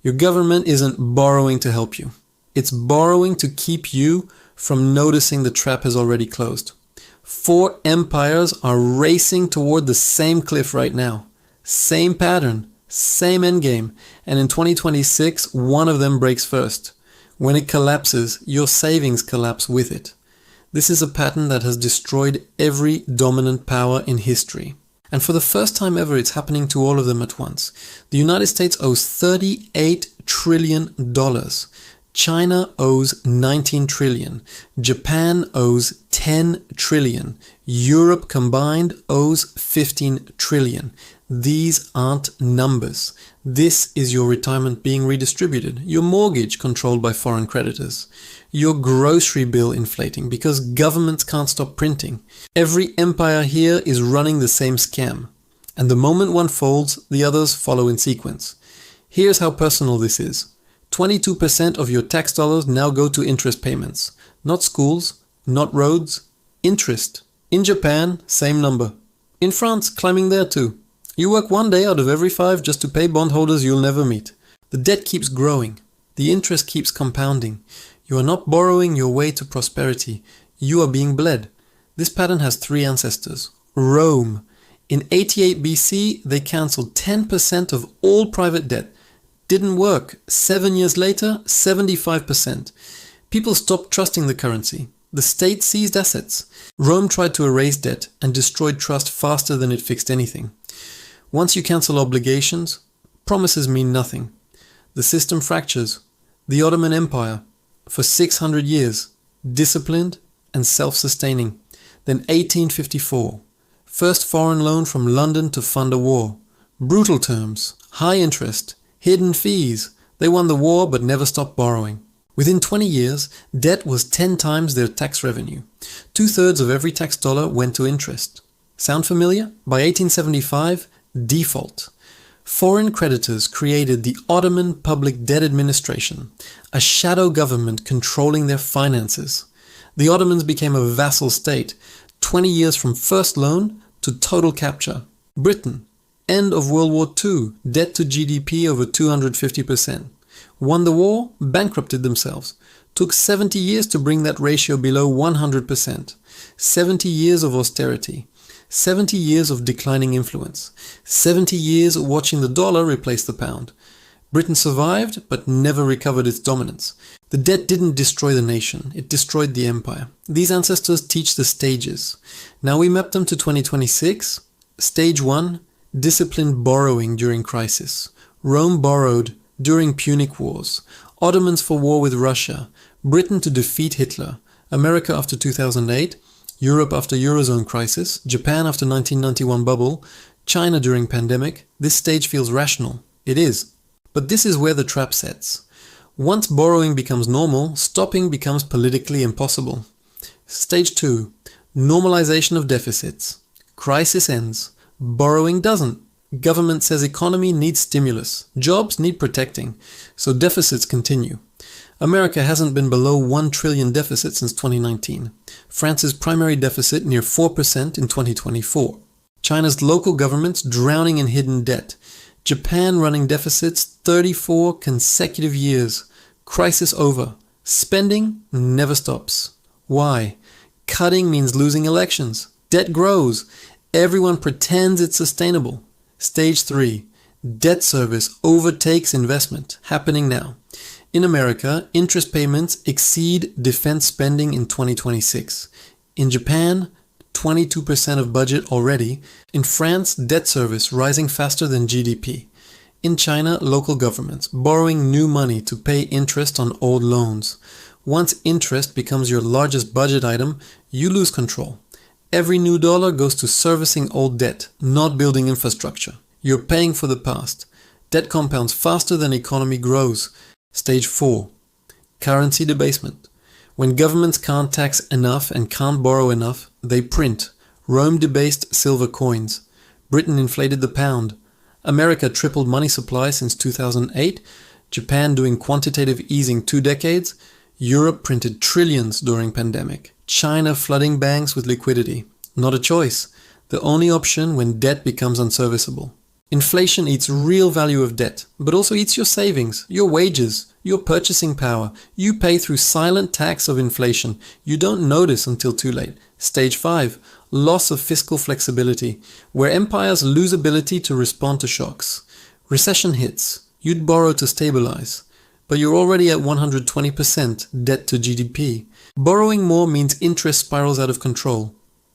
Your government isn't borrowing to help you. It's borrowing to keep you from noticing the trap has already closed. 4 empires are racing toward the same cliff right now. Same pattern, same endgame, and in 2026, one of them breaks first. When it collapses, your savings collapse with it. This is a pattern that has destroyed every dominant power in history. And for the first time ever, it's happening to all of them at once. The United States owes $38 trillion. China owes 19 trillion. Japan owes 10 trillion. Europe combined owes 15 trillion. These aren't numbers. This is your retirement being redistributed, your mortgage controlled by foreign creditors, your grocery bill inflating because governments can't stop printing. Every empire here is running the same scam. And the moment one folds, the others follow in sequence. Here's how personal this is. 22% of your tax dollars now go to interest payments. Not schools, not roads, interest. In Japan, same number. In France, climbing there too. You work 1 day out of every 5 just to pay bondholders you'll never meet. The debt keeps growing. The interest keeps compounding. You are not borrowing your way to prosperity. You are being bled. This pattern has 3 ancestors. Rome. In 88 BC, they cancelled 10% of all private debt. Didn't work. 7 years later, 75%. People stopped trusting the currency. The state seized assets. Rome tried to erase debt and destroyed trust faster than it fixed anything. Once you cancel obligations, promises mean nothing. The system fractures. The Ottoman Empire, for 600 years, disciplined and self-sustaining. Then 1854, first foreign loan from London to fund a war. Brutal terms, high interest, hidden fees. They won the war but never stopped borrowing. Within 20 years, debt was 10 times their tax revenue. 2/3 of every tax dollar went to interest. Sound familiar? By 1875, default. Foreign creditors created the Ottoman Public Debt Administration, a shadow government controlling their finances. The Ottomans became a vassal state, 20 years from first loan to total capture. Britain, end of World War II, debt to GDP over 250%. Won the war, bankrupted themselves. Took 70 years to bring that ratio below 100%. 70 years of austerity. 70 years of declining influence. 70 years watching the dollar replace the pound. Britain survived, but never recovered its dominance. The debt didn't destroy the nation, it destroyed the empire. These ancestors teach the stages. Now we map them to 2026. Stage 1, disciplined borrowing during crisis. Rome borrowed during Punic Wars. Ottomans for war with Russia. Britain to defeat Hitler. America after 2008. Europe after Eurozone crisis, Japan after 1991 bubble, China during pandemic. This stage feels rational. It is. But this is where the trap sets. Once borrowing becomes normal, stopping becomes politically impossible. Stage 2. Normalization of deficits. Crisis ends. Borrowing doesn't. Government says economy needs stimulus. Jobs need protecting. So deficits continue. America hasn't been below 1 trillion deficit since 2019. France's primary deficit near 4% in 2024. China's local governments drowning in hidden debt. Japan running deficits 34 consecutive years. Crisis over. Spending never stops. Why? Cutting means losing elections. Debt grows. Everyone pretends it's sustainable. Stage 3. Debt service overtakes investment. Happening now. In America, interest payments exceed defense spending in 2026. In Japan, 22% of budget already. In France, debt service rising faster than GDP. In China, local governments borrowing new money to pay interest on old loans. Once interest becomes your largest budget item, you lose control. Every new dollar goes to servicing old debt, not building infrastructure. You're paying for the past. Debt compounds faster than economy grows. Stage 4. Currency debasement. When governments can't tax enough and can't borrow enough, they print. Rome debased silver coins. Britain inflated the pound. America tripled money supply since 2008. Japan doing quantitative easing 2 decades. Europe printed trillions during pandemic. China flooding banks with liquidity. Not a choice. The only option when debt becomes unserviceable. Inflation eats real value of debt, but also eats your savings, your wages, your purchasing power. You pay through silent tax of inflation. You don't notice until too late. Stage 5. Loss of fiscal flexibility, where empires lose ability to respond to shocks. Recession hits. You'd borrow to stabilize, but you're already at 120% debt to GDP. Borrowing more means interest spirals out of control.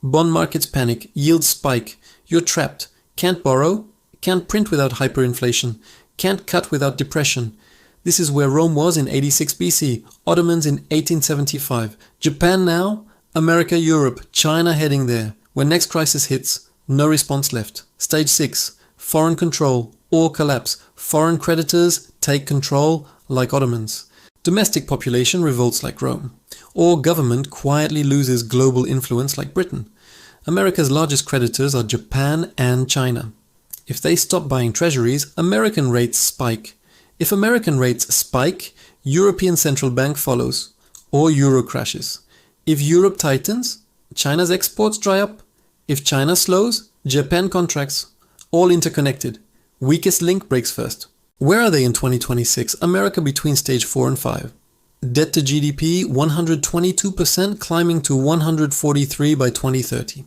Bond markets panic, yields spike. You're trapped. Can't borrow, can't print without hyperinflation, can't cut without depression. This is where Rome was in 86 BC, Ottomans in 1875, Japan now, America, Europe, China heading there. When next crisis hits, no response left. Stage 6. Foreign control or collapse. Foreign creditors take control like Ottomans. Domestic population revolts like Rome. Or government quietly loses global influence like Britain. America's largest creditors are Japan and China. If they stop buying treasuries, American rates spike. If American rates spike, European Central Bank follows, or Euro crashes. If Europe tightens, China's exports dry up. If China slows, Japan contracts. All interconnected. Weakest link breaks first. Where are they in 2026? America between stage 4 and 5. Debt to GDP 122% climbing to 143 by 2030.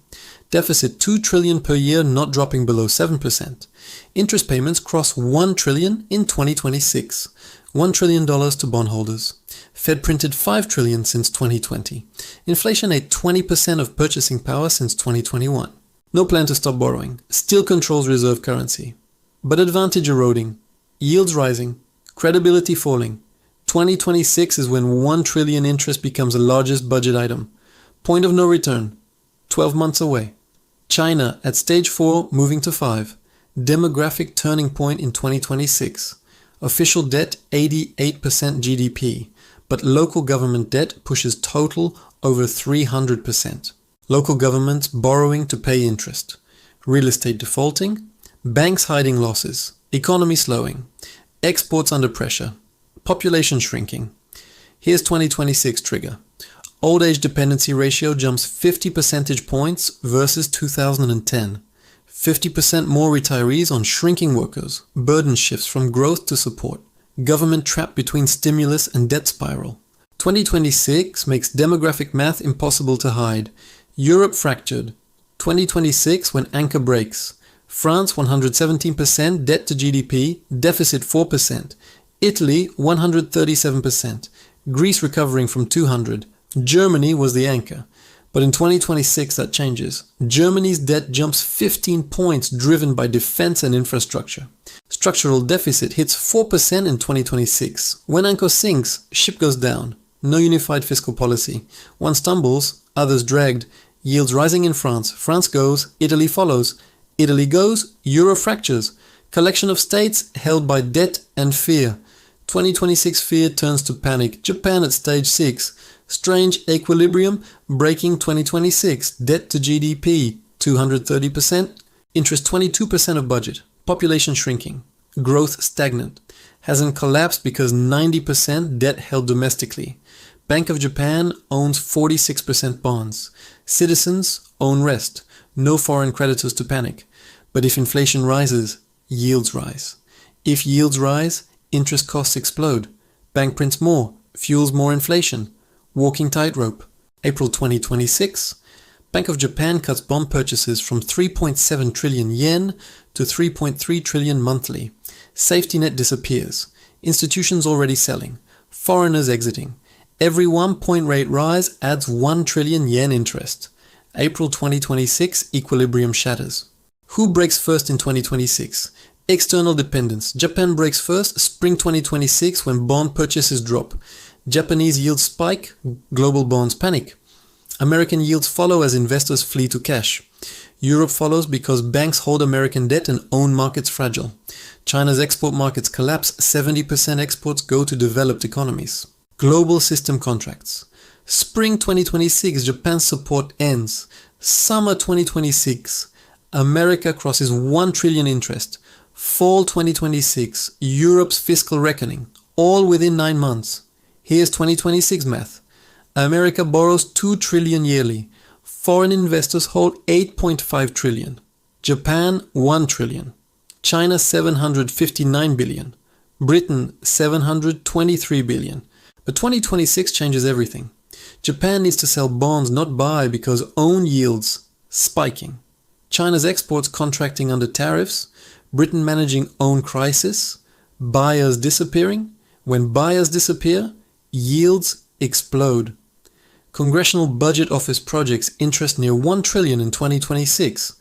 Deficit 2 trillion per year, not dropping below 7%. Interest payments cross 1 trillion in 2026. $1 trillion to bondholders. Fed printed 5 trillion since 2020. Inflation ate 20% of purchasing power since 2021. No plan to stop borrowing. Still controls reserve currency. But advantage eroding. Yields rising. Credibility falling. 2026 is when 1 trillion interest becomes the largest budget item. Point of no return. 12 months away. China at stage 4 moving to 5. Demographic turning point in 2026. Official debt 88% GDP, but local government debt pushes total over 300%. Local governments borrowing to pay interest. Real estate defaulting. Banks hiding losses. Economy slowing. Exports under pressure. Population shrinking. Here's 2026 trigger. Old age dependency ratio jumps 50 percentage points versus 2010. 50% more retirees on shrinking workers. Burden shifts from growth to support. Government trapped between stimulus and debt spiral. 2026 makes demographic math impossible to hide. Europe fractured. 2026 when anchor breaks. France 117% debt to GDP, deficit 4%. Italy 137%. Greece recovering from 200. Germany was the anchor. But in 2026 that changes. Germany's debt jumps 15 points driven by defense and infrastructure. Structural deficit hits 4% in 2026. When anchor sinks, ship goes down. No unified fiscal policy. One stumbles, others dragged. Yields rising in France. France goes, Italy follows. Italy goes, Euro fractures. Collection of states held by debt and fear. 2026 fear turns to panic. Japan at stage 6. Strange equilibrium breaking 2026. Debt to GDP 230%. Interest 22% of budget. Population shrinking. Growth stagnant. Hasn't collapsed because 90% debt held domestically. Bank of Japan owns 46% bonds. Citizens own rest. No foreign creditors to panic. But if inflation rises, yields rise. If yields rise, interest costs explode. Bank prints more, fuels more inflation. Walking tightrope. April 2026. Bank of Japan cuts bond purchases from 3.7 trillion yen to 3.3 trillion monthly. Safety net disappears. Institutions already selling. Foreigners exiting. Every 1 point rate rise adds 1 trillion yen interest. April 2026, equilibrium shatters. Who breaks first in 2026? External dependence. Japan breaks first, spring 2026 when bond purchases drop. Japanese yields spike, global bonds panic. American yields follow as investors flee to cash. Europe follows because banks hold American debt and own markets fragile. China's export markets collapse, 70% exports go to developed economies. Global system contracts. Spring 2026, Japan's support ends. Summer 2026, America crosses 1 trillion interest. Fall 2026, Europe's fiscal reckoning. All within 9 months. Here's 2026 math. America borrows 2 trillion yearly. Foreign investors hold 8.5 trillion. Japan 1 trillion. China 759 billion, Britain 723 billion. But 2026 changes everything. Japan needs to sell bonds, not buy, because own yields spiking. China's exports contracting under tariffs, Britain managing own crisis, buyers disappearing. When buyers disappear, yields explode. Congressional Budget Office projects interest near 1 trillion in 2026.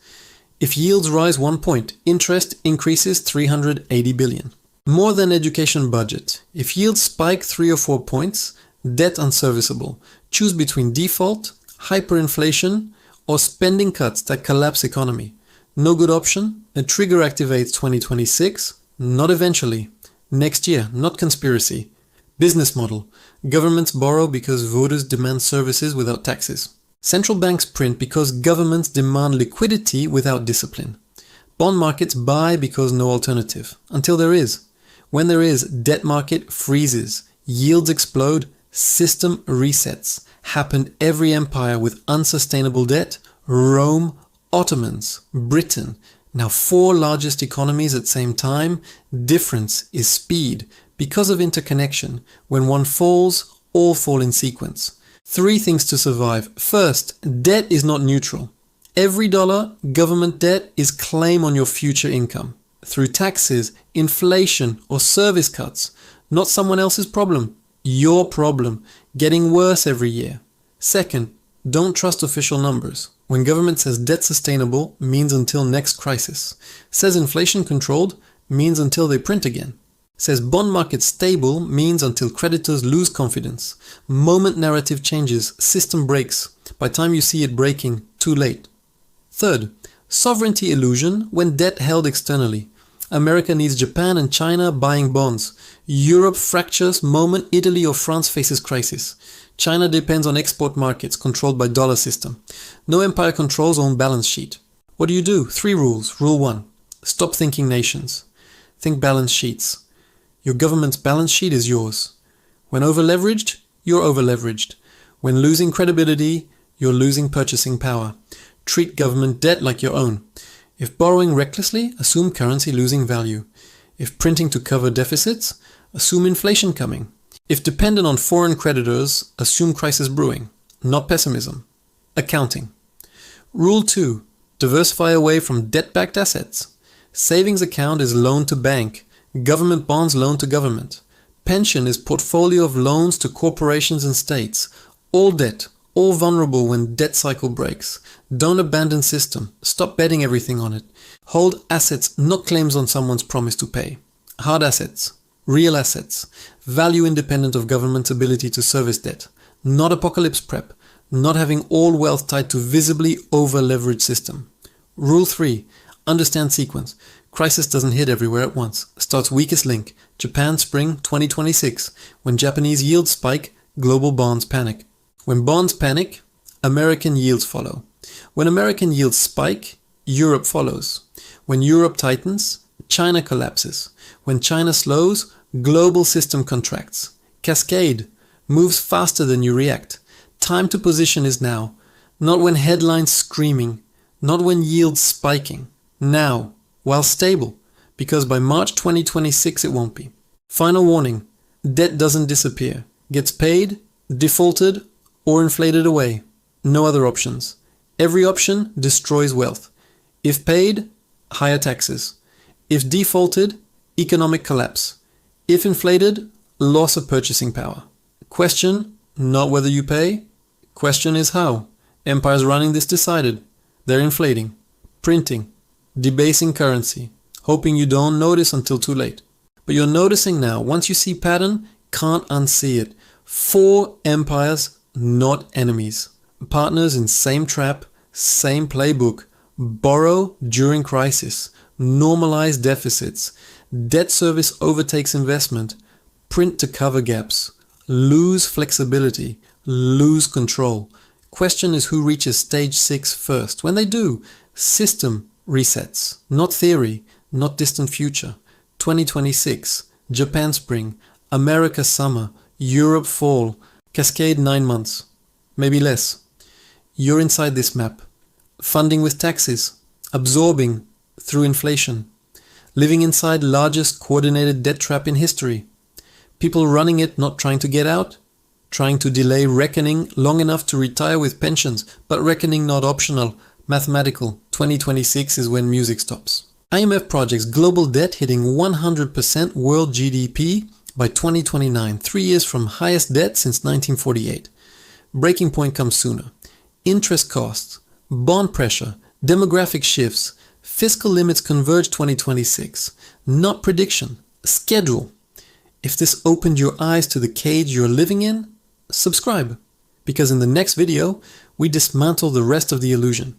If yields rise 1 point, interest increases 380 billion. More than education budget. If yields spike 3 or 4 points, debt unserviceable. Choose between default, hyperinflation, or spending cuts that collapse economy. No good option. A trigger activates 2026, not eventually. Next year, not conspiracy. Business model. Governments borrow because voters demand services without taxes. Central banks print because governments demand liquidity without discipline. Bond markets buy because no alternative. Until there is. When there is, debt market freezes. Yields explode. System resets. Happened every empire with unsustainable debt. Rome, Ottomans, Britain. Now 4 largest economies at same time. Difference is speed. Because of interconnection, when one falls, all fall in sequence. 3 things to survive. First, debt is not neutral. Every dollar government debt is claim on your future income. Through taxes, inflation, or service cuts. Not someone else's problem. Your problem. Getting worse every year. Second, don't trust official numbers. When government says debt sustainable, means until next crisis. Says inflation controlled, means until they print again. Says bond market stable, means until creditors lose confidence. Moment narrative changes, system breaks. By time you see it breaking, too late. Third, sovereignty illusion when debt held externally. America needs Japan and China buying bonds. Europe fractures moment Italy or France faces crisis. China depends on export markets controlled by dollar system. No empire controls own balance sheet. What do? 3 rules. Rule 1. Stop thinking nations. Think balance sheets. Your government's balance sheet is yours. When over-leveraged, you're over-leveraged. When losing credibility, you're losing purchasing power. Treat government debt like your own. If borrowing recklessly, assume currency losing value. If printing to cover deficits, assume inflation coming. If dependent on foreign creditors, assume crisis brewing, not pessimism. Accounting. Rule 2. Diversify away from debt-backed assets. Savings account is loan to bank. Government bonds loan to government. Pension is portfolio of loans to corporations and states. All debt, all vulnerable when debt cycle breaks. Don't abandon system. Stop betting everything on it. Hold assets, not claims on someone's promise to pay. Hard assets. Real assets. Value independent of government's ability to service debt. Not apocalypse prep. Not having all wealth tied to visibly over-leveraged system. Rule 3. Understand sequence. Crisis doesn't hit everywhere at once. Starts weakest link. Japan spring 2026. When Japanese yields spike, global bonds panic. When bonds panic, American yields follow. When American yields spike, Europe follows. When Europe tightens, China collapses. When China slows, global system contracts. Cascade moves faster than you react. Time to position is now. Not when headlines screaming. Not when yields spiking. Now, while stable. Because by March 2026 it won't be. Final warning. Debt doesn't disappear. Gets paid, defaulted, or inflated away. No other options. Every option destroys wealth. If paid, higher taxes. If defaulted, economic collapse. If inflated, loss of purchasing power. Question, not whether you pay. Question is how. Empires running this decided. They're inflating, printing, debasing currency, hoping you don't notice until too late. But you're noticing now. Once you see pattern, can't unsee it. 4 empires, not enemies. Partners in same trap, same playbook. Borrow during crisis. Normalize deficits. Debt service overtakes investment. Print to cover gaps. Lose flexibility. Lose control. Question is who reaches stage 6 first. When they do, system resets. Not theory, not distant future. 2026, Japan spring, America summer, Europe fall, cascade 9 months. Maybe less. You're inside this map. Funding with taxes. Absorbing through inflation. living inside largest coordinated debt trap in history. People running it not trying to get out, trying to delay reckoning long enough to retire with pensions, but reckoning not optional, mathematical. 2026 is when music stops. IMF projects global debt hitting 100% world GDP by 2029, 3 years from highest debt since 1948. Breaking point comes sooner. Interest costs, bond pressure, demographic shifts, fiscal limits converge 2026. Not prediction, schedule. If this opened your eyes to the cage you're living in, subscribe, because in the next video, we dismantle the rest of the illusion.